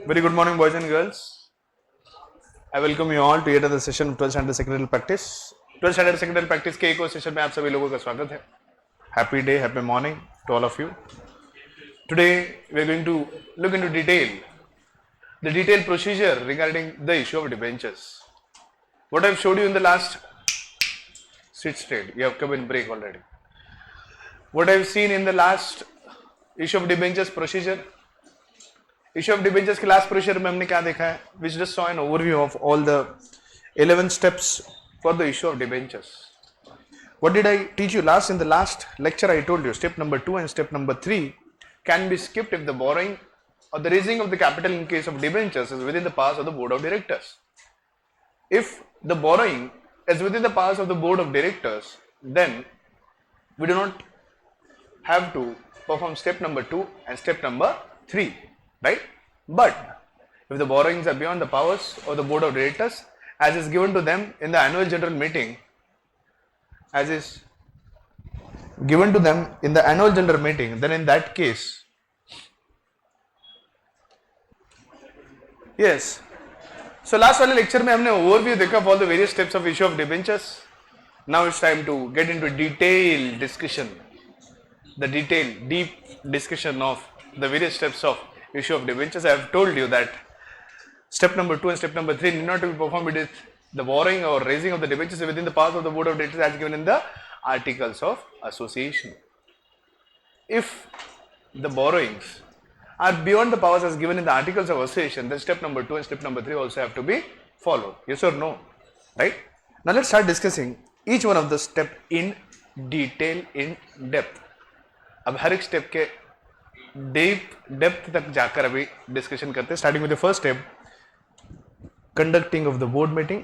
Very good morning, boys and girls. I welcome you all to yet another session of 12th standard secretarial practice. 12th standard secretarial practice के एक और session में आप सभी लोगों का स्वागत है. Happy day, happy morning to all of you. Today we are going to look into the detailed procedure regarding the issue of debentures. What I have showed you in the last sit straight. You have come in break already. What I have seen in the last issue of debentures procedure. Issue of debentures के last procedure में हमने क्या देखा है? We just saw an overview of all the 11 steps for the issue of debentures. What did I teach you last? In the last lecture I told you step number 2 and step number 3 can be skipped if the borrowing or the raising of the capital in case of debentures is within the powers of the board of directors. If the borrowing is within the powers of the board of directors, then we do not have to perform step number 2 and step number 3. Right? But if the borrowings are beyond the powers of the board of directors, as is given to them in the annual general meeting, then in that case, yes. So last वाले lecture में हमने overview देखा of all the various steps of issue of debentures. Now it's time to get into detailed discussion, deep discussion of the various steps of issue of debentures. I have told you that step number 2 and step number 3 need not to be performed with the borrowing or raising of the debentures within the powers of the board of directors as given in the articles of association. If the borrowings are beyond the powers as given in the articles of association, then step number 2 and step number 3 also have to be followed. Yes or no? Right? Now let's start discussing each one of the step in detail, in depth. अब हर एक step के depth तक जाकर अभी discussion करते हैं. Starting with the first step, conducting of the board meeting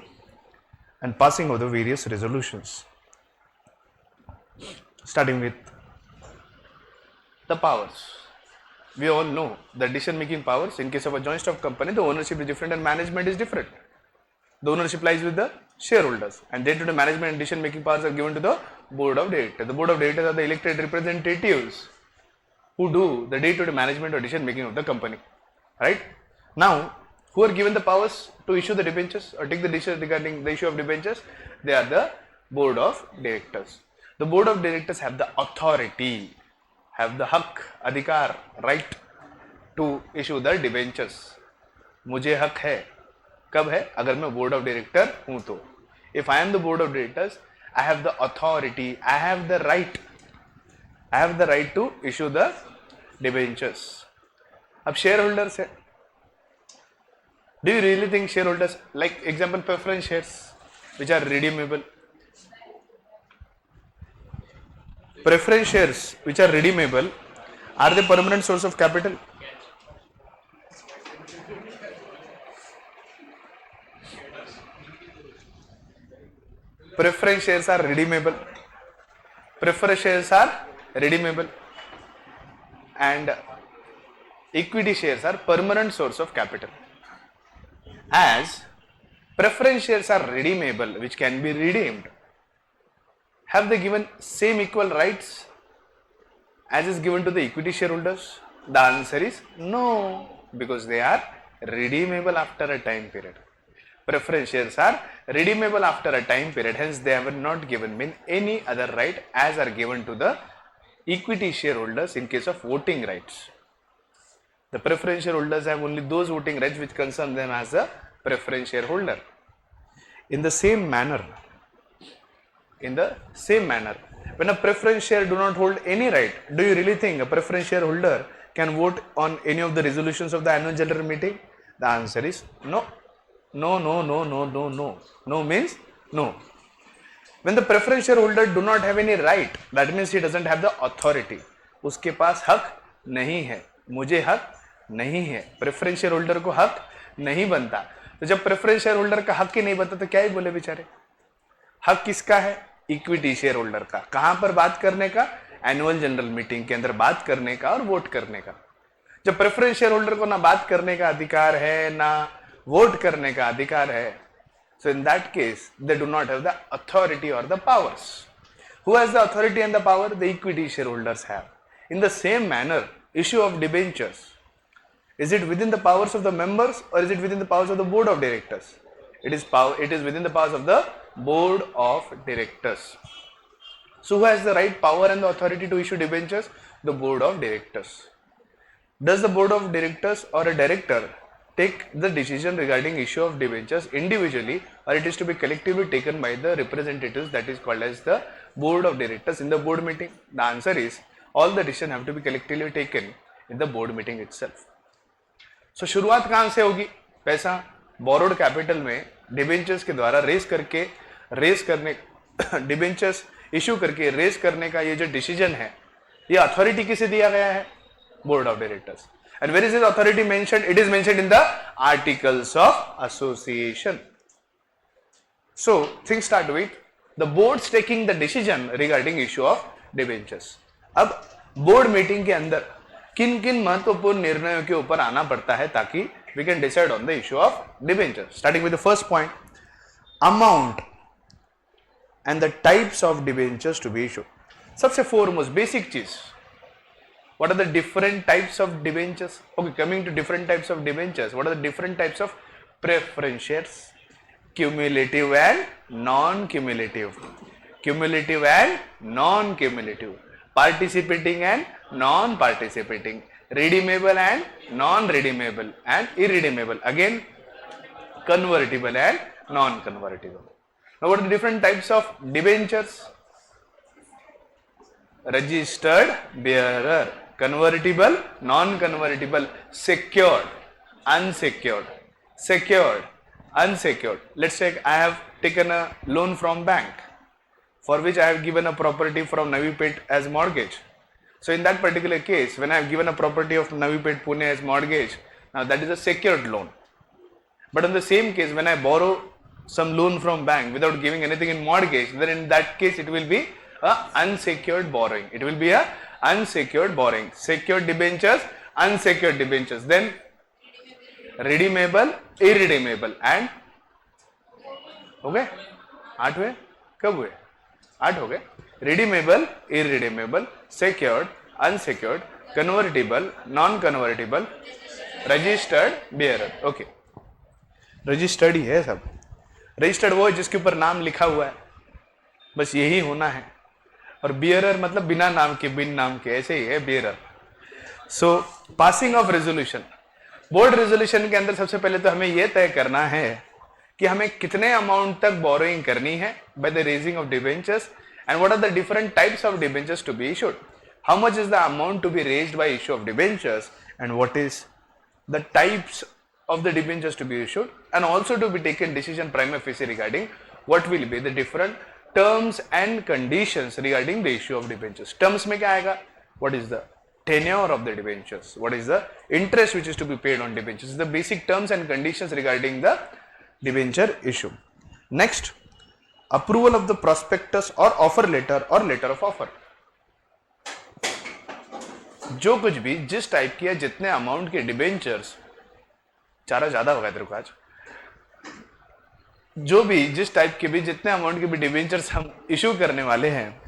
and passing of the various resolutions. Starting with the powers. We all know the decision making powers in case of a joint stock company, the ownership is different and management is different. The ownership lies with the shareholders and day-to-day management and decision making powers are given to the board of directors. The board of directors are the elected representatives who do the day-to-day management or decision making of the company. Right? Now, who are given the powers to issue the debentures or take the decision regarding the issue of debentures? They are the board of directors. The board of directors have the authority, have the hak, adhikar, right to issue the debentures. मुझे हक है. कब है? अगर मैं board of director हूं तो. If I am the board of directors, I have the authority, I have the right to issue the debentures. अब shareholders है. Do you really think shareholders, like example preference shares which are redeemable? Preference shares which are redeemable, are they permanent source of capital? Preference shares are redeemable. Preference shares are redeemable. And equity shares are permanent source of capital. As preference shares are redeemable, which can be redeemed, have they given same equal rights as is given to the equity shareholders? The answer is no, because they are redeemable after a time period. Preference shares are redeemable after a time period, hence they have not given me any other right as are given to the equity shareholders in case of voting rights. The preference shareholders have only those voting rights which concern them as a preference shareholder. In the same manner, when a preference share do not hold any right, do you really think a preference shareholder can vote on any of the resolutions of the annual general meeting? The answer is no. No means no. When the preference shareholder do not have any right, that means he doesn't have the authority. उसके पास हक नहीं है. मुझे हक नहीं है. Preference share holder को हक नहीं बनता. तो जब प्रेफरेंस शेयर होल्डर का हक ही नहीं बनता तो क्या ही बोले बेचारे. हक किसका है? इक्विटी शेयर होल्डर का. कहां पर बात करने का? एनुअल जनरल मीटिंग के अंदर बात करने का और वोट करने का. जब प्रेफरेंस शेयर होल्डर को ना बात करने का अधिकार है ना वोट करने का अधिकार है, so in that case they do not have the authority or the powers. Who has the authority and the power? The equity shareholders have. In the same manner, issue of debentures Is it within the powers of the members or is it within the powers of the board of directors? It is within the powers of the board of directors. So who has the right power and the authority to issue debentures? The board of directors. Does the board of directors or a director take the decision regarding issue of debentures individually, or it is to be collectively taken by the representatives, that is called as the board of directors in the board meeting? The answer is all the decisions have to be collectively taken in the board meeting itself. So शुरुआत कहाँ से होगी? पैसा borrowed capital में debentures के द्वारा race करने debentures issue करके रेस करने का ये जो डिसीजन है, ये अथॉरिटी किसे दिया गया है? Board of directors. And where is this authority mentioned? It is mentioned in the Articles of Association. So things start with the boards taking the decision regarding issue of debentures. अब board meeting के अंदर किन किन महत्वपूर्ण निर्णयों के ऊपर आना पड़ता है ताकि we can decide on the issue of debentures. Starting with the first point, amount and the types of debentures to be issued. सबसे foremost basic चीज, what are the different types of debentures? Okay, coming to different types of debentures, what are the different types of preference shares? Cumulative and non-cumulative, cumulative and non-cumulative, participating and non-participating, redeemable and non-redeemable, and irredeemable, again convertible and non-convertible. Now what are the different types of debentures? Registered bearer, convertible, non-convertible, secured, unsecured, secured, unsecured. Let's say I have taken a loan from bank for which I have given a property from Navi Peth as mortgage. So in that particular case, when I have given a property of Navi Peth Pune as mortgage, now that is a secured loan. But in the same case, when I borrow some loan from bank without giving anything in mortgage, then in that case it will be a unsecured borrowing. It will be a unsecured borrowing. Secured debentures, unsecured debentures, then redeemable, irredeemable, and हो गए 8 हुए, कब हुए 8 हो गए. Redeemable, irredeemable, secured, unsecured, convertible, non-convertible, registered bearer. Okay, registered ही है सब. रजिस्टर्ड वो है जिसके ऊपर नाम लिखा हुआ है, बस यही होना है. और बियरर मतलब बिना नाम के, बिन नाम के, ऐसे ही है bearer. So passing of resolution. Board resolution के अंदर सबसे पहले तो हमें यह तय करना है कि हमें कितने अमाउंट तक बोरोइंग करनी है by the raising of debentures, and what are the different types of debentures to be issued. How much is the amount to be raised by issue of debentures, and what is the types of the debentures to be issued, and also to be taken decision prima facie regarding what will be the different terms and conditions regarding the issue of debentures. Terms में क्या आएगा? What is the tenure of the debentures? What is the interest which is to be paid on debentures? The basic terms and conditions regarding the debenture issue. Next, approval of the prospectus or offer letter or letter of offer. जो कुछ भी जिस type की है, जितने amount के debentures, चारा ज्यादा होगा तेरे को आज, जो भी जिस टाइप के भी जितने अमाउंट के भी डिबेंचर्स हम इशू करने वाले हैं,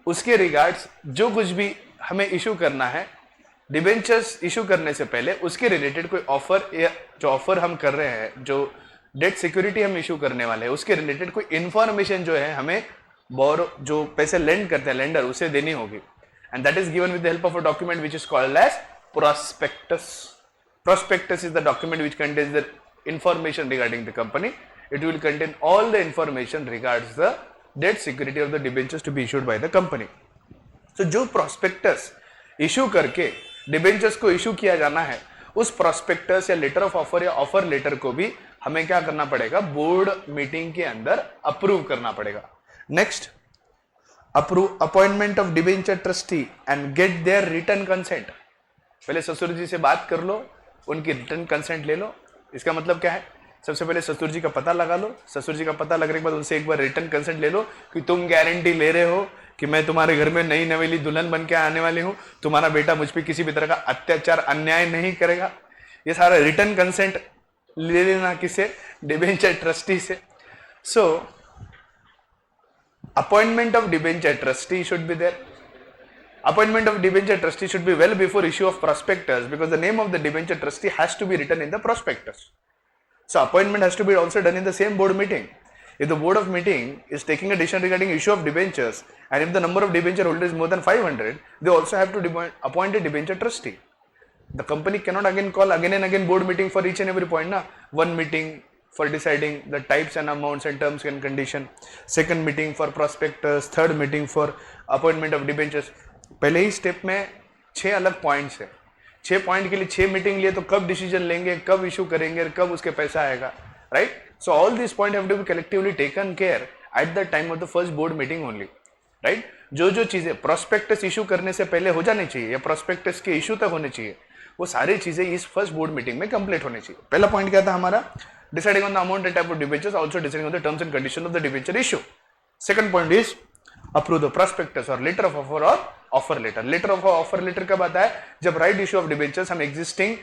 उसके रिगार्ड्स जो कुछ भी हमें इशू करना है डिबेंचर्स इशू करने से पहले, उसके रिलेटेड कोई ऑफर या जो ऑफर हम कर रहे हैं, जो डेट सिक्योरिटी हम इशू करने वाले हैं, उसके रिलेटेड कोई इंफॉर्मेशन जो है हमें बोरो जो पैसे लेंड करते हैं लेंडर, उसे देनी होगी. And that is given with the help of a document which is called as prospectus. Prospectus is the document which contains the information regarding the company. It will contain all the information regards the debt security of the debentures to be issued by the company. So जो prospectus issue करके debentures को issue किया जाना है, उस prospectus या letter of offer या offer letter को भी हमें क्या करना पड़ेगा? बोर्ड मीटिंग के अंदर अप्रूव करना पड़ेगा. Next, approve appointment of debenture trustee and get their return consent. पहले ससुर जी से बात कर लो, उनकी रिटर्न कंसेंट ले लो. इसका मतलब क्या है? सबसे पहले ससुर जी का पता लगा लो. ससुर जी का पता लगने के बाद उनसे एक बार रिटर्न कंसेंट ले लो कि तुम गारंटी ले रहे हो कि मैं तुम्हारे घर में नई नवेली दुल्हन बन के आने वाली हूं, तुम्हारा बेटा मुझ पर किसी भी तरह का अत्याचार अन्याय नहीं करेगा. ये सारा रिटर्न कंसेंट ले लेना किसे? डिबेंचर ट्रस्टी से. So appointment of debenture trustee should be there. Appointment of debenture trustee should be well before issue of prospectus because the name of the debenture trustee has to be written in the prospectus. So appointment has to be also done in the same board meeting. If the board of meeting is taking a decision regarding issue of debentures and if the number of debenture holders is more than 500, they also have to appoint a debenture trustee. The company cannot again call again and again board meeting for each and every point. Na? One meeting for deciding the types and amounts and terms and condition, second meeting for prospectus, third meeting for appointment of debentures. पहले ही step में 6 अलग points है, 6 point के लिए 6 meeting लिए तो कब decision लेंगे, कब इशू करेंगे, कब उसके पैसा आएगा, right? So all this point have to be collectively taken care at the time of the first board meeting only, right? जो चीजें प्रोस्पेक्टस इशू करने से पहले हो जानी चाहिए या प्रोस्पेक्टस के इशू तक होने चाहिए, वो सारी चीजें इस फर्स्ट बोर्ड मीटिंग में कंप्लीट होनी चाहिए. पहला पॉइंट क्या था हमारा? Deciding on the amount and type of debentures, also deciding on the terms and condition of the debenture issue. Second point is approve the prospectus और लेटर ऑफ ऑफर और offer letter. Letter of offer letter कब आता है? जब right issue of debentures हम existing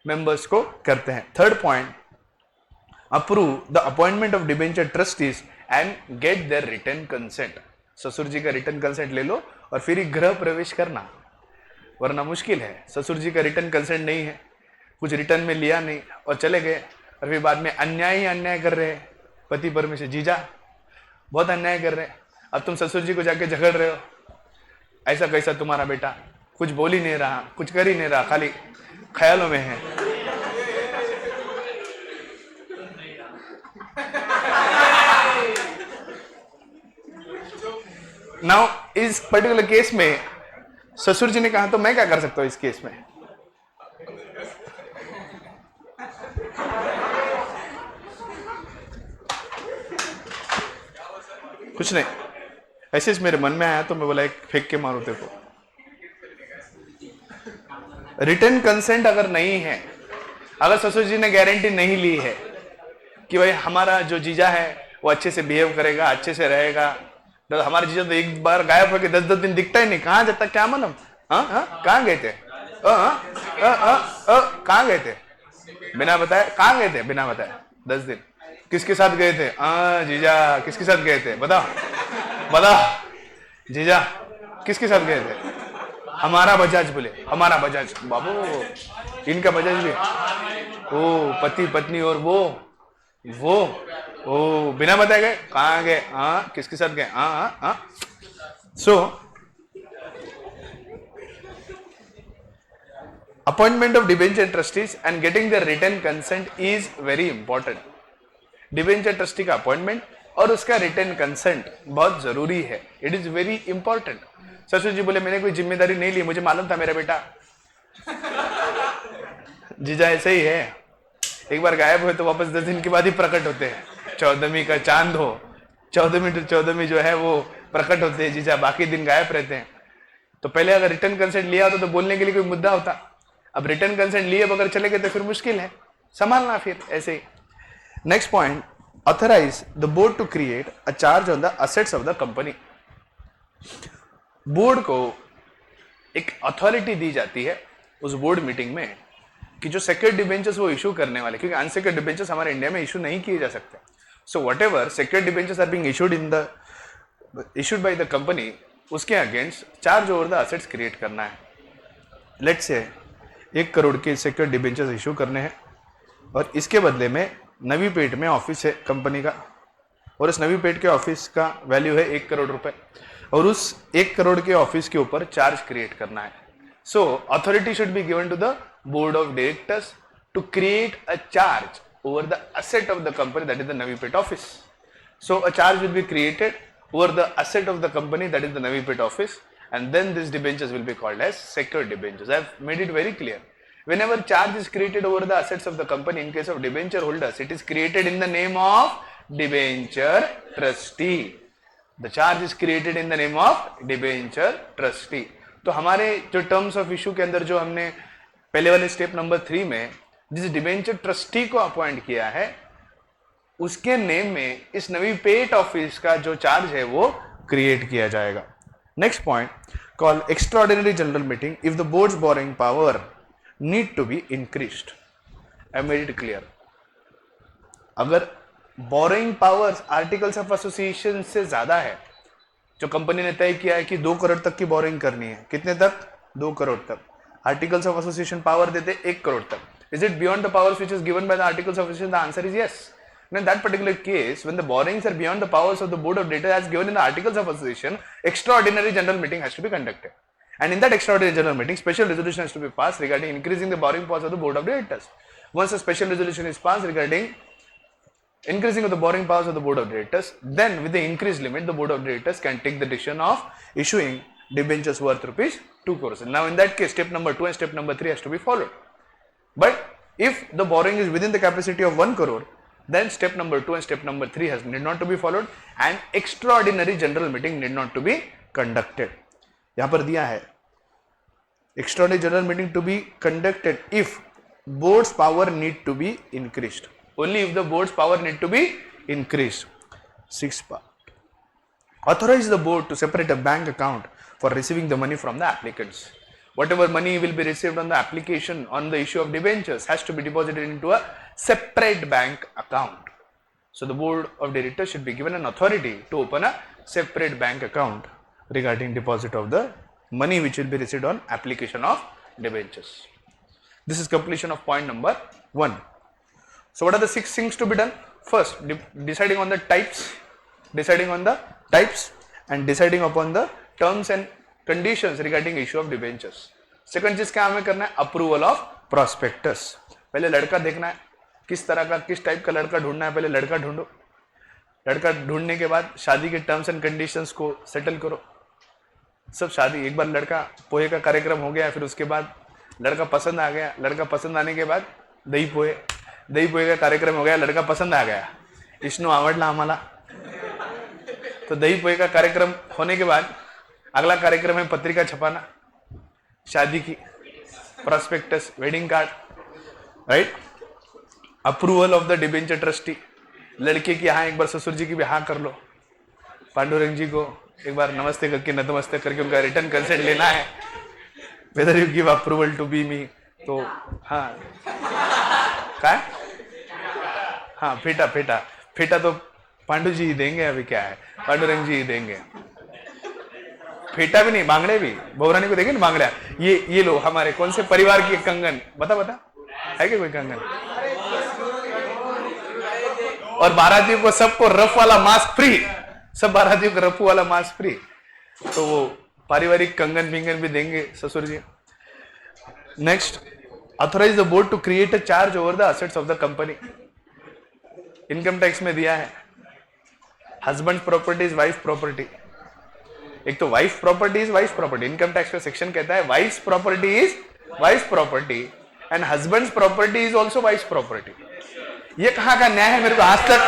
members को करते हैं. Third point, approve the appointment of debenture trustees and get their written consent. ससुर जी का रिटर्न कंसेंट ले लो और फिर ही गृह प्रवेश करना, वरना मुश्किल है. ससुर जी का रिटर्न कंसेंट नहीं है, कुछ रिटर्न में लिया नहीं और चले गए और फिर बाद में अन्याय ही अन्याय कर रहे हैं. पति परमेश्वर जीजा बहुत अन्याय कर रहे हैं. अब तुम ससुर जी को जाके झगड़ रहे हो, ऐसा कैसा तुम्हारा बेटा, कुछ बोल ही नहीं रहा, कुछ कर ही नहीं रहा, खाली ख्यालों में है. नाउ इस पर्टिकुलर केस में ससुर जी ने कहा तो मैं क्या कर सकता हूं इस केस में? कुछ नहीं, ऐसे मेरे मन में आया तो मैं बोला एक फेंक के मारो तेरे को. रिटर्न कंसेंट अगर नहीं है, अगर ससुर जी ने गारंटी नहीं ली है कि भाई हमारा जो जीजा है वो अच्छे से बिहेव करेगा, अच्छे से रहेगा, तो हमारा जीजा तो एक बार गायब होकर 10-10 दिन दिखता ही नहीं, कहाँ जाता क्या मालूम? कहाँ गए थे? कहाँ गए थे बिना बताए? कहाँ गए थे बिना बताए 10 दिन? किसके साथ गए थे? जीजा किसके साथ गए थे? बताओ जीजा किसके साथ गए थे? हमारा बजाज. बोले हमारा बजाज. बाबू इनका बजाज भी, ओ पति पत्नी और वो ओ बिना बताए गए. कहाँ गए? किसके साथ गए? So appointment of debenture trustees and getting the written consent is very important. Debenture trustee का अपॉइंटमेंट और उसका रिटन कंसेंट बहुत जरूरी है. It is very important. ससुर जी बोले मैंने कोई जिम्मेदारी नहीं ली, मुझे मालूम था मेरा बेटा. जीजा ऐसे ही है, एक बार गायब हुए तो वापस 10 दिन के बाद ही प्रकट होते हैं. 14वीं का चांद हो, 14वीं जो है वो प्रकट होते हैं जीजा, बाकी दिन गायब रहते हैं. तो पहले अगर रिटर्न कंसेंट लिया होता तो बोलने के लिए कोई मुद्दा होता. अब रिटर्न कंसेंट लिए अगर चले गए तो फिर मुश्किल है संभालना फिर ऐसे ही. Next point, authorise the board to create a charge on the assets of the company. Board को एक अथॉरिटी दी जाती है उस बोर्ड मीटिंग में कि जो सेक्योर्ड डिबेंचर्स वो इशू करने वाले, क्योंकि अनसेक्योर्ड डिबेंचर्स हमारे इंडिया में इशू नहीं किए जा सकते. So whatever secured debentures are being issued by the company, उसके against charge over the assets create करना है. लेट्स से 1 करोड़ के सेक्योर्ड डिबेंचर्स इशू करने हैं और इसके बदले में नवी पेट में ऑफिस है कंपनी का और उस नवी पेट के ऑफिस का वैल्यू है 1 करोड़ रुपए और उस 1 करोड़ के ऑफिस के ऊपर चार्ज क्रिएट करना है. So authority should be given to the board of directors to create a charge over the asset of the company, that is the नवी पेट office. So a charge will be created over the asset of the company, that is the नवी पेट office, and then these debentures will be called as secured debentures. I have made it very clear. Whenever charge is created over the assets of the company, in case of debenture holders, it is created in the name of debenture trustee. The charge is created in the name of debenture trustee. तो हमारे जो terms of issue के अंदर जो हमने पहले वाले step number 3 में जिस डिबेंचर ट्रस्टी को अपॉइंट किया है उसके नेम में इस नवी पेट ऑफिस का जो चार्ज है वो क्रिएट किया जाएगा. Next point, call extraordinary general meeting if the board's borrowing power need to be increased. I made it clear. अगर borrowing powers articles of association से ज्यादा है जो कंपनी ने तय किया है कि 2 करोड़ तक की बोरिंग करनी है, कितने तक? 2 करोड़ तक। आर्टिकल्स ऑफ एसोसिएशन पावर देते 1 करोड़ तक. Is it beyond the powers which is given by the articles of association? The answer is yes. Now, in that particular case, when the borrowings are beyond the powers of the board of directors as given in the articles of association, extraordinary general meeting has to be conducted. And in that extraordinary general meeting, special resolution has to be passed regarding increasing the borrowing powers of the board of directors. Once a special resolution is passed regarding increasing of the borrowing powers of the board of directors, then with the increased limit, the board of directors can take the decision of issuing debentures worth rupees 2 crores. Now, in that case, step number 2 and step number 3 has to be followed. But if the borrowing is within the capacity of 1 crore, then step number 2 and step number 3 need not to be followed and extraordinary general meeting need not to be conducted. यहाँ पर दिया है extraordinary general meeting to be conducted if board's power need to be increased. Only if the board's power need to be increased. 6 part. Authorize the board to separate a bank account for receiving the money from the applicants. Whatever money will be received on the application on the issue of debentures has to be deposited into a separate bank account. So the board of directors should be given an authority to open a separate bank account regarding deposit of the money which will be received on application of debentures. This is completion of point number 1. So what are the 6 things to be done? First, deciding on the types and deciding upon the terms and conditions regarding issue of debentures. Second चीज क्या हमें करना है? Approval of prospectus. पहले लड़का देखना है किस तरह का, किस टाइप का लड़का ढूंढना है. पहले लड़का ढूंढो. लड़का ढूंढने के बाद शादी के टर्म्स एंड कंडीशंस को सेटल करो. सब शादी एक बार लड़का पोहे का कार्यक्रम हो गया, फिर उसके बाद लड़का पसंद आ गया. लड़का पसंद आने के बाद दही पोहे का कार्यक्रम हो गया. लड़का पसंद आ गया, विष्णू आवडला आम्हाला. तो दही पोहे का कार्यक्रम होने के बाद अगला कार्यक्रम है पत्रिका छपाना शादी की, prospectus, wedding card, right. Approval of the debenture trustee. लड़के की हाँ एक बार ससुर जी की भी हाँ कर लो. पांडुरंग जी को एक बार नमस्ते करके नतमस्ते करके उनका रिटर्न कंसेंट लेना है. Whether you give approval to be me. तो हाँ क्या, हाँ फेटा तो पांडु जी ही देंगे. अभी क्या है, पांडुरंग जी ही देंगे. फेटा भी नहीं, बांगड़े भी बहुरानी को देंगे ना. बांगड़ा ये लो हमारे कौन से परिवार की कंगन. बता है क्या कोई कंगन? और बारातियों को सबको रफ वाला मास्क फ्री. सब बारातियों को रफू वाला मास्क फ्री. तो वो पारिवारिक कंगन भी देंगे ससुर जी. Next, authorise the board to create a charge over the assets of the company. Income tax में दिया है husband property is wife property. एक तो wife property is wife property. Income tax का सेक्शन कहता है wife property is wife property and husband property is also wife property. ये कहां का न्याय है? मेरे को आज तक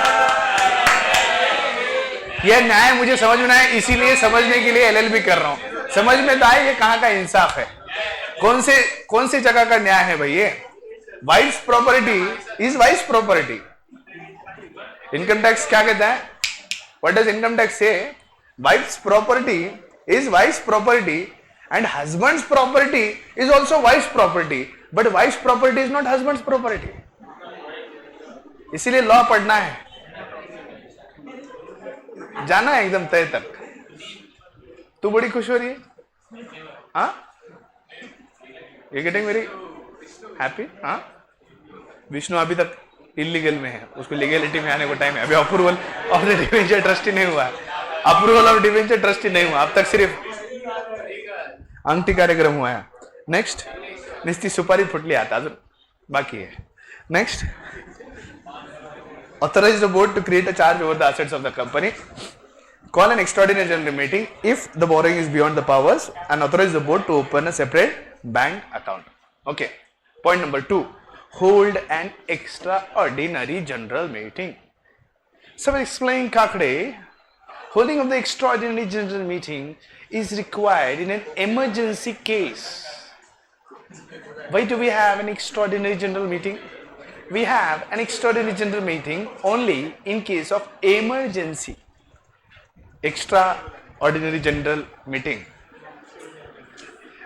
यह न्याय मुझे समझ में आए, इसीलिए समझने के लिए एलएलबी कर रहा हूं. समझ में तो आए ये कहां का इंसाफ है, कौन से जगह का न्याय है भाई. ये wife property is wife property. Income tax क्या कहता है? व्हाट डज इनकम टैक्स से? Wife's property is wife's property and husband's property is also wife's property, but wife's property is not husband's property. इसीलिए लॉ पढ़ना है, जाना है एकदम तय तक. तू बड़ी खुश हो रही है? हाँ, यू गेटिंग वेरी हैप्पी. हाँ, विष्णु अभी तक इलीगल में है, उसको लीगलिटी में आने को टाइम है. अभी approval of the debenture trustee नहीं हुआ है. अप्रूवल ऑफ डिवेंचर ट्रस्टी नहीं हुआ, अब तक सिर्फ अंगठी कार्यक्रम हुआ है. नेक्स्ट, निस्ती सुपारी फुटली आता अजून बाकी है. Next, authorise the board to create a charge over the assets of the company. Call an extraordinary general meeting if the borrowing is beyond the powers and authorise the board to open a separate bank account. Okay. Point number 2, hold an extraordinary general meeting. सब explain काकड़े. Holding of the extraordinary general meeting is required in an emergency case. Why do we have an extraordinary general meeting? We have an extraordinary general meeting only in case of emergency. Extraordinary general meeting.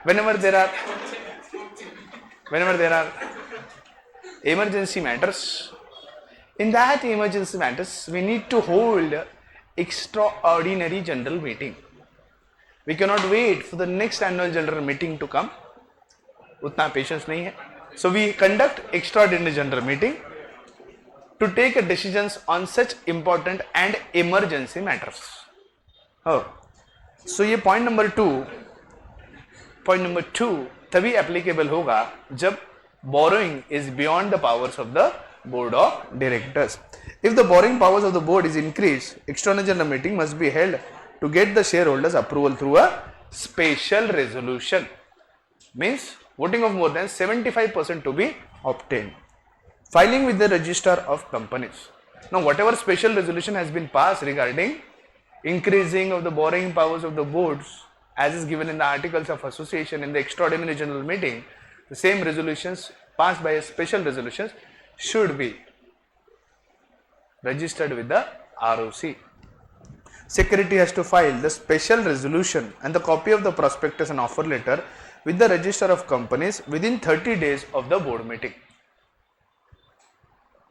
Whenever there are emergency matters, in that emergency matters we need to hold extraordinary general meeting. We can not wait for the next annual general meeting to come, उतना patience नहीं है. So we conduct extraordinary general meeting to take decisions on such important and emergency matters. Oh, so ये point number two तभी applicable होगा जब borrowing is beyond the powers of the board of directors. If the borrowing powers of the board is increased, extraordinary general meeting must be held to get the shareholders approval through a special resolution. Means voting of more than 75% to be obtained. Filing with the register of companies. Now whatever special resolution has been passed regarding increasing of the borrowing powers of the boards as is given in the articles of association in the extraordinary general meeting, the same resolutions passed by a special resolutions should be registered with the ROC. Secretary has to file the special resolution and the copy of the prospectus and offer letter with the register of companies within 30 days of the board meeting.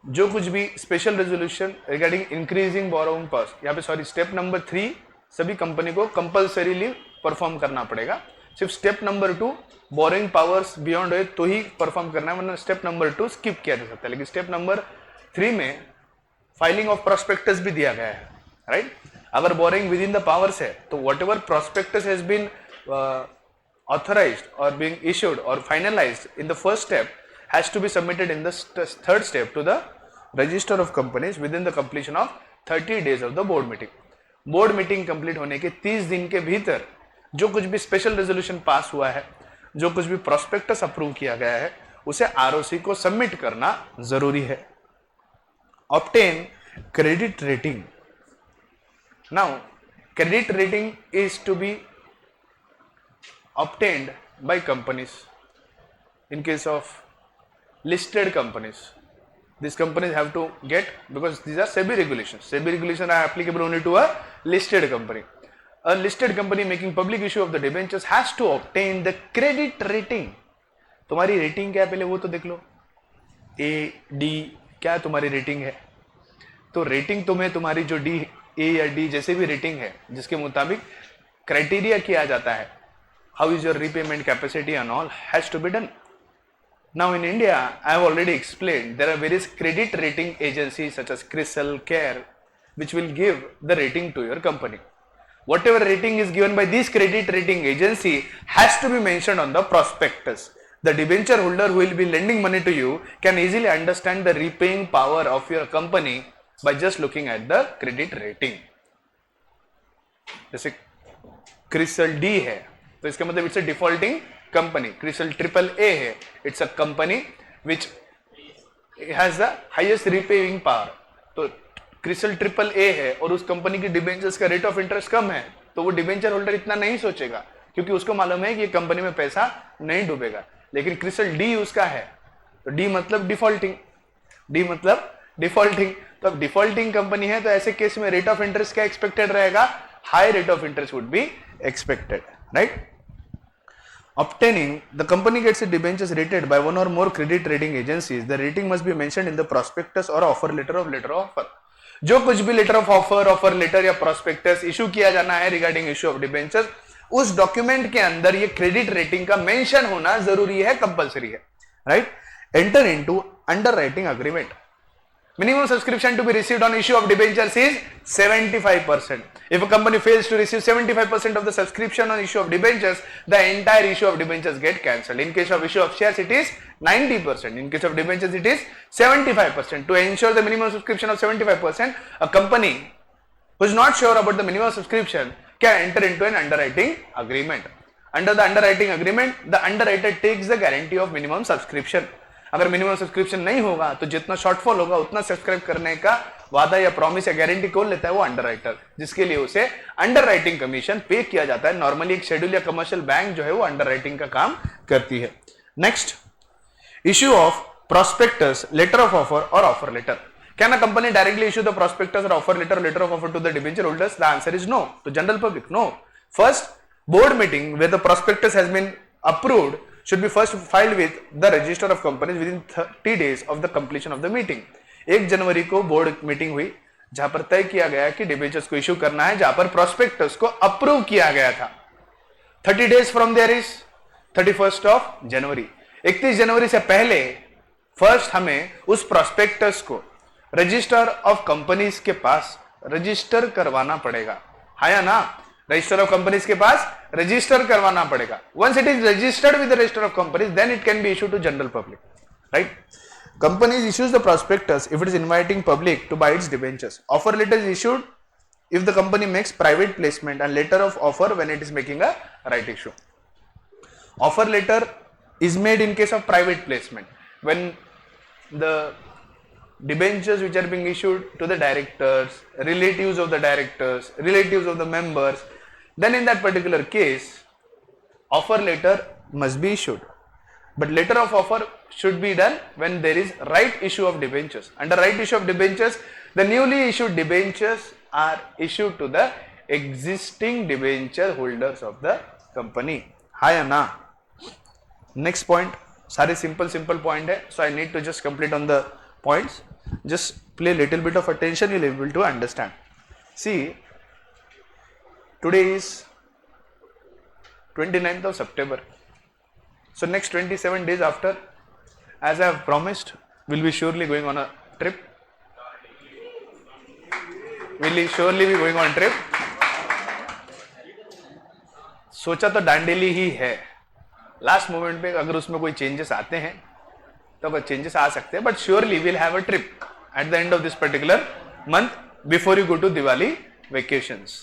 जो कुछ भी special resolution regarding increasing borrowing powers, यहाँ पे sorry step number 3 सभी company को compulsorily perform करना पड़ेगा. सिर्फ step number 2 borrowing powers beyond है तो ही परफॉर्म करना है, वरना स्टेप नंबर 2 स्किप किया जा सकता है. लेकिन स्टेप नंबर 3 में फाइलिंग ऑफ प्रोस्पेक्टस भी दिया गया है, राइट. अगर borrowing within the powers है तो whatever prospectus has been authorized or being issued or finalized in the first step has to be submitted in the third step to the register of companies within the completion of 30 days of the board meeting. Board meeting complete होने के 30 दिन के भीतर जो कुछ भी special resolution pass हुआ है, जो कुछ भी प्रोस्पेक्टस अप्रूव किया गया है, उसे आरओसी को सबमिट करना जरूरी है. Obtain credit rating. Now credit rating is to be obtained by companies. In case of listed companies, these companies have to get, because these are SEBI regulations. SEBI regulations are applicable only to a listed company. A listed company making public issue of the debentures has to obtain the credit rating. तुम्हारी rating क्या है पहले वो तो देख लो. A, D क्या तुम्हारी rating है? तो रेटिंग तुम्हें तुम्हारी जो D, A या D जैसे भी रेटिंग है जिसके मुताबिक क्राइटेरिया किया जाता है, how is your repayment capacity and all has to be done. Now in India, I have already explained, there are various credit rating agencies such as CRISIL, CARE, which will give the rating to your company. Whatever rating is given by this credit rating agency has to be mentioned on the prospectus. The debenture holder who will be lending money to you can easily understand the repaying power of your company by just looking at the credit rating. जैसे CRISIL D है तो इसका मतलब it's a defaulting company. CRISIL triple A है, it's a company which has the highest repaying power. तो CRISIL triple A है और उस कंपनी की डिबेंचर्स का रेट ऑफ इंटरेस्ट कम है, तो वो डिबेंचर होल्डर इतना नहीं सोचेगा क्योंकि उसको मालूम है कि ये कंपनी में पैसा नहीं डूबेगा. लेकिन क्रिसल डी उसका है तो डी मतलब डिफॉल्टिंग, डी मतलब डिफॉल्टिंग. तो अब डिफॉल्टिंग कंपनी है तो ऐसे केस में रेट ऑफ इंटरेस्ट क्या एक्सपेक्टेड रहेगा? High rate of interest would be expected, right? Obtaining, the company gets its debentures rated by one or more credit rating agencies. The rating must be mentioned in the prospectus or offer letter of offer. जो कुछ भी letter of offer letter या prospectus issue किया जाना है regarding issue of debentures, उस document के अंदर ये क्रेडिट रेटिंग का मेंशन होना जरूरी है, कंपलसरी है, right. Enter into underwriting agreement. Minimum subscription to be received on issue of debentures is 75%. If a company fails to receive 75% of the subscription on issue of debentures, the entire issue of debentures get cancelled. In case of issue of shares, it is 90%. In case of debentures, it is 75%. To ensure the minimum subscription of 75%, a company who is not sure about the minimum subscription can enter into an underwriting agreement. Under the underwriting agreement, the underwriter takes the guarantee of minimum subscription. अगर minimum subscription नहीं होगा तो जितना shortfall होगा उतना subscribe करने का वादा या प्रॉमिस या गारंटी कौन लेता है? वो अंडरराइटर, जिसके लिए उसे अंडरराइटिंग कमीशन पे किया जाता है. नॉर्मली एक शेड्यूल या कमर्शियल बैंक जो है वो अंडरराइटिंग का काम करती है. नेक्स्ट, issue of prospectus, letter of offer और offer letter. Can a company directly issue the prospectus और offer letter of offer to the debenture holders? The answer is no. To general public, no. First, board meeting where the prospectus has been approved should be first filed with the register of companies within 30 days of the completion of the meeting. 1 जनवरी को board meeting हुई जहां पर तय किया गया कि debentures को issue करना है, जहां पर प्रोस्पेक्टस को अप्रूव किया गया था. 30 days from there is 31st of जनवरी। 31 जनवरी से पहले फर्स्ट हमें उस प्रोस्पेक्टस को रजिस्टर ऑफ कंपनीज के पास रजिस्टर करवाना पड़ेगा, है या ना? रजिस्टर ऑफ कंपनीज के पास रजिस्टर करवाना पड़ेगा। Once it is registered with the register of companies then it can be issued to general public, right? Companies issues the prospectus if it is inviting public to buy its debentures. Offer letter is issued if the company makes private placement, and letter of offer when it is making a right issue. Offer letter is made in case of private placement when the debentures which are being issued to the directors, relatives of the directors, relatives of the members, then in that particular case offer letter must be issued. But letter of offer should be done when there is right issue of debentures. Under right issue of debentures, the newly issued debentures are issued to the existing debenture holders of the company. Hi Anna. Next point. सारे simple point है. So I need to just complete on the points. Just play little bit of attention. You'll be able to understand. See, today is 29th of September. So next 27 days after, as I have promised, we'll be surely going on a trip. We'll surely be going on a trip. सोचा तो डांडेली ही है, last moment पे अगर उसमें कोई changes आते हैं तो चेंजेस आ सकते हैं, but surely will have a trip at the end of this particular month before you go to Diwali vacations.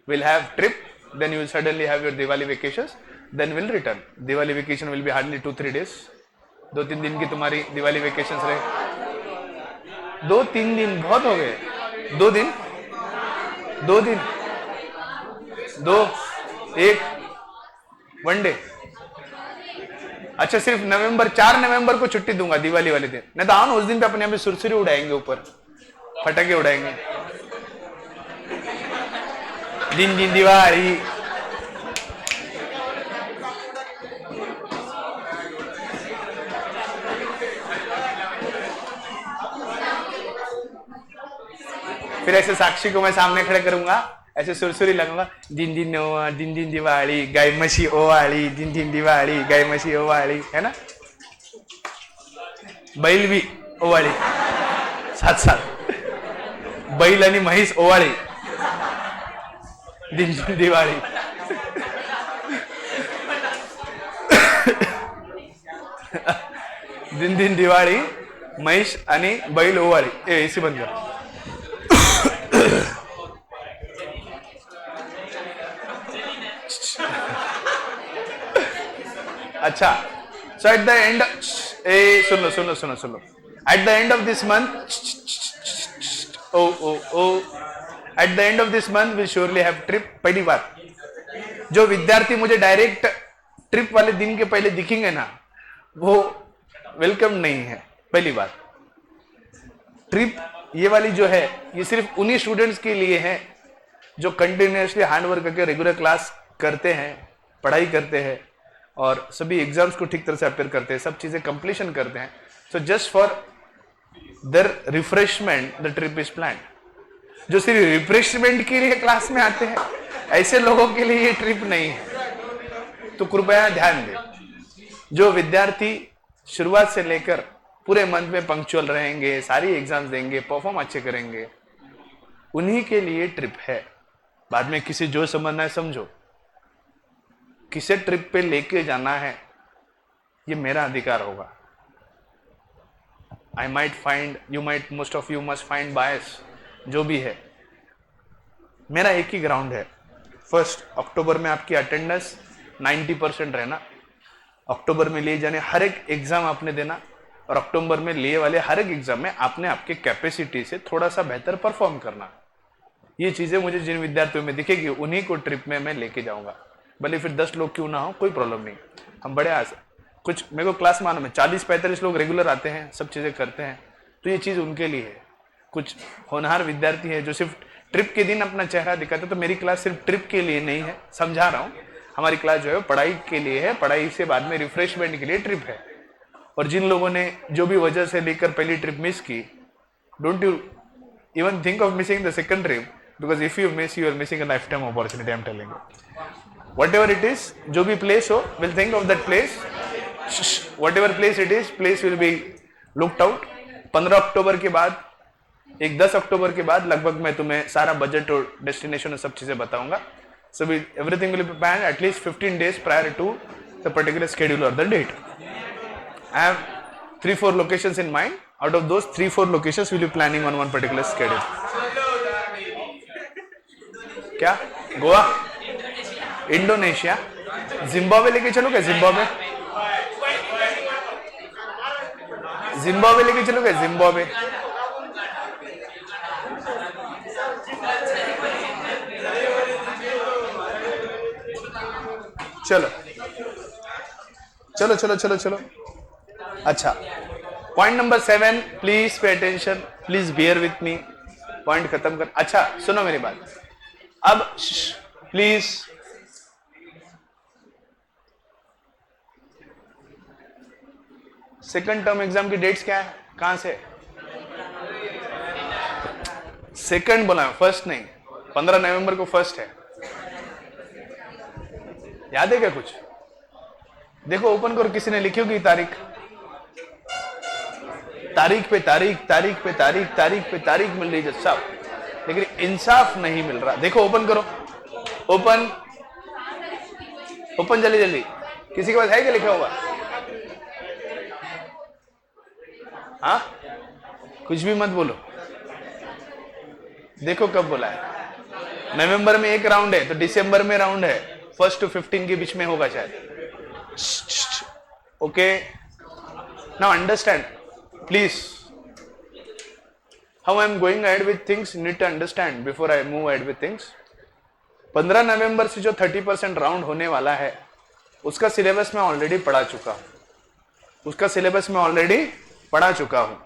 We'll have trip, then you will suddenly have your Diwali vacations. Then we'll return. Diwali vacation will be hardly 2-3 days. 2-3 दिन की तुम्हारी Diwali vacation रहे. 2-3 दिन बहुत हो गए. 2 दिन 1 day. अच्छा, सिर्फ नवंबर 4 नवंबर को छुट्टी दूंगा दिवाली वाले दिन. नहीं तो आओ ना, उस दिन पे अपने यहाँ पे सुरसुरी उड़ाएंगे, ऊपर फटाके उड़ाएंगे. दिन दिन दिवाली. फिर ऐसे साक्षी को मैं सामने खड़े करूंगा, ऐसे सुरसुरी लगूंगा. दिन दिन दिवाली, गाय मशी ओवाली, दिन दिन दिवाली, गाय मशी ओवाली, है ना? बैल भी ओवाली, साथ बैल आणि म्हैस ओवाळी, दिन दिन दिवाळी. दिन दिन दिवाळी, म्हैस आणि बैल ओवाळी. एसी बंद कर. अच्छा, so at the end, soon low. At the end of this month, at the end of this month we surely have trip. पहली बार जो विद्यार्थी मुझे डायरेक्ट ट्रिप वाले दिन के पहले दिखेंगे ना, वो वेलकम नहीं है. पहली बार ट्रिप ये वाली जो है, ये सिर्फ उन्हीं स्टूडेंट्स के लिए है जो कंटिन्यूअसली हार्डवर्क करके रेगुलर क्लास करते हैं, पढ़ाई करते हैं और सभी एग्जाम्स को ठीक तरह से अपेयर करते हैं, सब चीजें कंप्लीशन करते हैं. So just for their refreshment the trip is planned. जो सिर्फ रिफ्रेशमेंट के लिए क्लास में आते हैं, ऐसे लोगों के लिए ये ट्रिप नहीं है. तो कृपया ध्यान दें, जो विद्यार्थी शुरुआत से लेकर पूरे मंथ में पंक्चुअल रहेंगे, सारी एग्जाम्स देंगे, परफॉर्म अच्छे करेंगे, उन्हीं के लिए ट्रिप है. बाद में किसी जो समझना है समझो, किसे ट्रिप पे लेके जाना है ये मेरा अधिकार होगा. I might find, you might, most of you must find bias, जो भी है. मेरा एक ही ग्राउंड है. 1 अक्टूबर में आपकी अटेंडेंस 90% रहना. अक्टूबर में लिए जाने हर एक एग्जाम आपने देना, और अक्टूबर में लिए वाले हर एक एग्जाम में आपने आपके कैपेसिटी से थोड़ा सा बेहतर परफॉर्म करना. ये चीजें मुझे जिन विद्यार्थियों में दिखेगी उन्हीं को ट्रिप में मैं लेके जाऊंगा. भले फिर 10 लोग क्यों ना हो, कोई प्रॉब्लम नहीं. हम बड़े कुछ मेरे को क्लास मालूम है 40-45 लोग रेगुलर आते हैं, सब चीजें करते हैं, तो ये चीज उनके लिए है. कुछ होनहार विद्यार्थी है जो सिर्फ ट्रिप के दिन अपना चेहरा दिखाते. तो मेरी क्लास सिर्फ ट्रिप के लिए नहीं है, समझा रहा हूँ. हमारी क्लास जो है पढ़ाई के लिए है, पढ़ाई से बाद में रिफ्रेशमेंट के लिए ट्रिप है. और जिन लोगों ने जो भी वजह से लेकर पहली ट्रिप मिस की, don't you even think of missing the second trip, because if you miss, you are missing a life time opportunity. I am telling you. whatever it is, जो भी place हो, we'll think of that place. Whatever place it is, place will be looked out. 15 अक्टूबर के बाद, एक 10 अक्टूबर के बाद लगभग मैं तुम्हें सारा बजट और डेस्टिनेशन और सब चीजें बताऊंगा. So everything will be planned at least 15 days prior to the particular schedule or the date. I have 3-4 locations in mind. Out of those 3-4 locations, we'll be planning on one particular schedule. क्या? Goa, Indonesia, Zimbabwe लेके चलो क्या? Zimbabwe, Zimbabwe लेके चलो क्या? Zimbabwe. चलो चलो चलो चलो चलो. अच्छा, point number 7, please pay attention, please bear with me. Point खत्म कर. अच्छा सुनो मेरी बात अब, प्लीज. सेकंड टर्म एग्जाम की डेट्स क्या है? कहां से? सेकंड बोला, फर्स्ट नहीं. 15 नवंबर को फर्स्ट है. याद है क्या कुछ? देखो ओपन करो, किसी ने लिखी होगी तारीख. तारीख पे तारीख, तारीख पे तारीख, तारीख पे तारीख मिल रही है सब, लेकिन इंसाफ नहीं मिल रहा. देखो ओपन करो, ओपन ओपन जल्दी जल्दी. किसी के पास है क्या लिखा होगा? हाँ, कुछ भी मत बोलो. देखो कब बोला है. नवंबर में एक राउंड है, तो दिसंबर में राउंड है. 1 to 15 के बीच में होगा शायद. Okay, now understand please. How I am going ahead with things, need to understand before I move ahead with things. 15 नवंबर से जो 30% राउंड होने वाला है, उसका सिलेबस मैं ऑलरेडी पढ़ा चुका हूं. उसका सिलेबस मैं ऑलरेडी पढ़ा चुका हूं,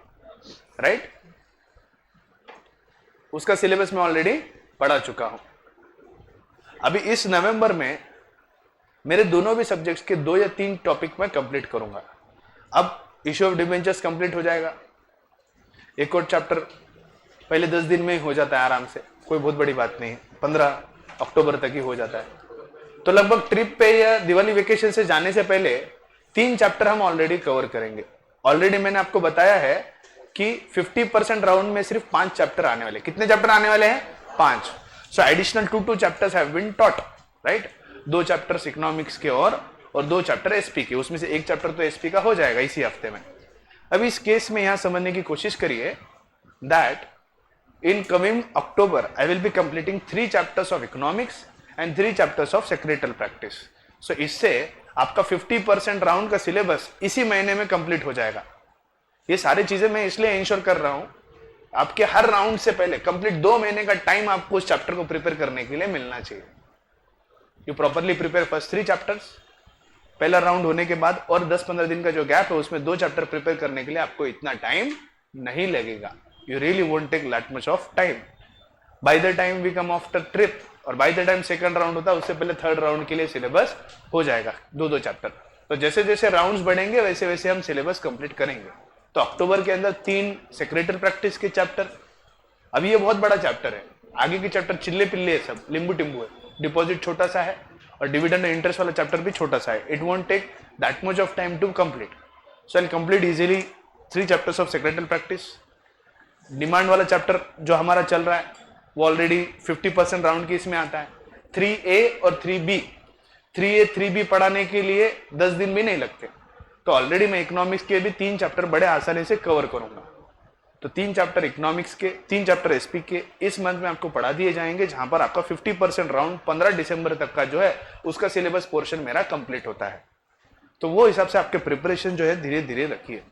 राइट? उसका सिलेबस मैं ऑलरेडी पढ़ा चुका हूं. अभी इस नवंबर में मेरे दोनों भी सब्जेक्ट्स के 2 या 3 टॉपिक मैं कंप्लीट करूंगा. अब इश्यू ऑफ डिबेंचर्स कंप्लीट हो जाएगा. एक और चैप्टर पहले 10 दिन में ही हो जाता है आराम से, कोई बहुत बड़ी बात नहीं है. 15 अक्टूबर तक ही हो जाता है. तो लगभग ट्रिप पे या दिवाली वेकेशन से जाने से पहले 3 चैप्टर हम ऑलरेडी कवर करेंगे. ऑलरेडी मैंने आपको बताया है कि 50% राउंड में सिर्फ 5 चैप्टर आने वाले. कितने चैप्टर आने वाले हैं? 5. So additional 2 chapters have been taught, right? 2 chapters economics के और 2 चैप्टर एसपी के. उसमें से एक चैप्टर तो एसपी का हो जाएगा इसी हफ्ते में. अब इस केस में यहां समझने की कोशिश करिए that in coming October I will be completing 3 chapters of economics and 3 chapters of secretarial practice. So इससे आपका 50% राउंड का सिलेबस इसी महीने में कंप्लीट हो जाएगा. ये सारी चीजें मैं इसलिए इंश्योर कर रहा हूं, आपके हर राउंड से पहले कंप्लीट 2 महीने का टाइम आपको उस चैप्टर को प्रिपेयर करने के लिए मिलना चाहिए. You properly prepare first 3 chapters. पहला राउंड होने के बाद और 10-15 दिन का जो गैप है, उसमें 2 चैप्टर प्रिपेयर करने के लिए आपको इतना टाइम नहीं लगेगा. You really won't take that much of time. By the time we come after trip, और by the time second round होता है, उससे पहले थर्ड राउंड के लिए सिलेबस हो जाएगा 2-2 चैप्टर. तो जैसे जैसे राउंड्स बढ़ेंगे वैसे वैसे हम सिलेबस कंप्लीट करेंगे. तो अक्टूबर के अंदर 3 सेक्रेटल प्रैक्टिस के चैप्टर. अभी ये बहुत बड़ा चैप्टर है. आगे के चैप्टर चिल्ले पिल्ले है, सब लिंबू टिम्बू है. डिपॉजिट छोटा सा है और डिविडेंड एंड इंटरेस्ट वाला चैप्टर भी छोटा सा है. It won't take that much of time to complete. So I will complete easily 3 chapters of secretarial practice. Demand वाला चैप्टर जो हमारा चल रहा है वो ऑलरेडी 50% राउंड की इसमें आता है. 3A और 3B, 3A 3B पढ़ाने के लिए 10 दिन भी नहीं लगते. तो ऑलरेडी मैं इकोनॉमिक्स के भी 3 चैप्टर बड़े आसानी से कवर करूंगा. तो 3 चैप्टर इकोनॉमिक्स के, 3 चैप्टर एसपी के इस मंथ में आपको पढ़ा दिए जाएंगे, जहां पर आपका 50% राउंड 15 दिसंबर तक का जो है उसका सिलेबस पोर्शन मेरा कंप्लीट होता है. तो वो हिसाब से आपके प्रिपरेशन जो है धीरे धीरे रखिए.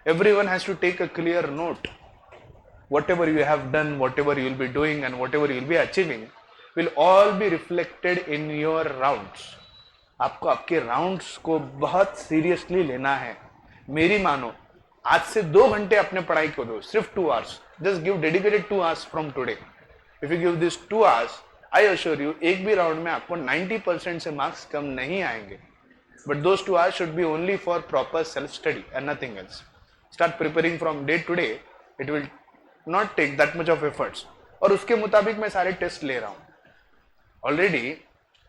Everyone has to take a clear note. whatever you have done, whatever you will be doing and whatever you will be achieving will all be reflected in your rounds. आपको आपके राउंड्स को बहुत seriously लेना है. मेरी मानो, आज से 2 घंटे अपने पढ़ाई को दो, सिर्फ 2 hours. Just give dedicated 2 hours from today. If you give this 2 hours, I assure you एक भी राउंड में आपको 90% से मार्क्स कम नहीं आएंगे. But those 2 hours should be only for proper self study and nothing else. Start preparing from day to day. It will not take that much of efforts. और उसके मुताबिक मैं सारे टेस्ट ले रहा हूं. ऑलरेडी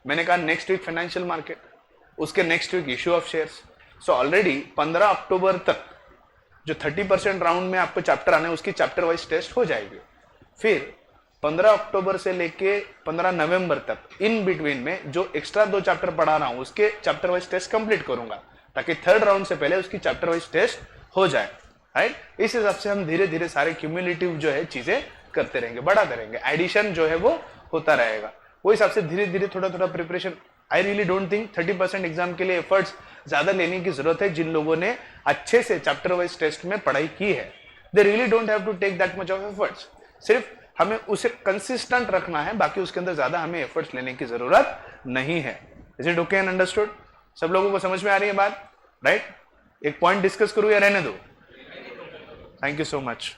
मैंने कहा नेक्स्ट वीक फाइनेंशियल मार्केट, उसके next week issue of shares. So already 15 अक्टूबर तक जो 30% राउंड में आपको चैप्टर आने उसकी चैप्टर वाइज टेस्ट हो जाएगी। फिर 15 अक्टूबर से लेके 15 नवंबर तक इन बिटवीन में जो एक्स्ट्रा 2 चैप्टर पढ़ा रहा हूं उसके चैप्टर वाइज टेस्ट कंप्लीट करूंगा, ताकि थर्ड राउंड से पहले उसकी चैप्टर वाइज टेस्ट हो जाए, राइट। इस हिसाब से हम धीरे धीरे सारे क्यूमुलेटिव जो है चीजें करते रहेंगे, बढ़ाते रहेंगे, एडिशन जो है वो होता रहेगा। वो हिसाब से धीरे धीरे थोड़ा थोड़ा preparation. I really don't think 30% exam के लिए एफर्ट्स ज्यादा लेने की जरूरत है। जिन लोगों ने अच्छे से चैप्टर वाइज टेस्ट में पढ़ाई की है, they really don't have to take that much of efforts. सिर्फ हमें उसे कंसिस्टेंट रखना है, बाकी उसके अंदर ज्यादा हमें एफर्ट्स लेने की जरूरत नहीं है। Is it okay and understood? सब लोगों को समझ में आ रही है बात, राइट? एक पॉइंट डिस्कस करूं या रहने दो? Thank you so much.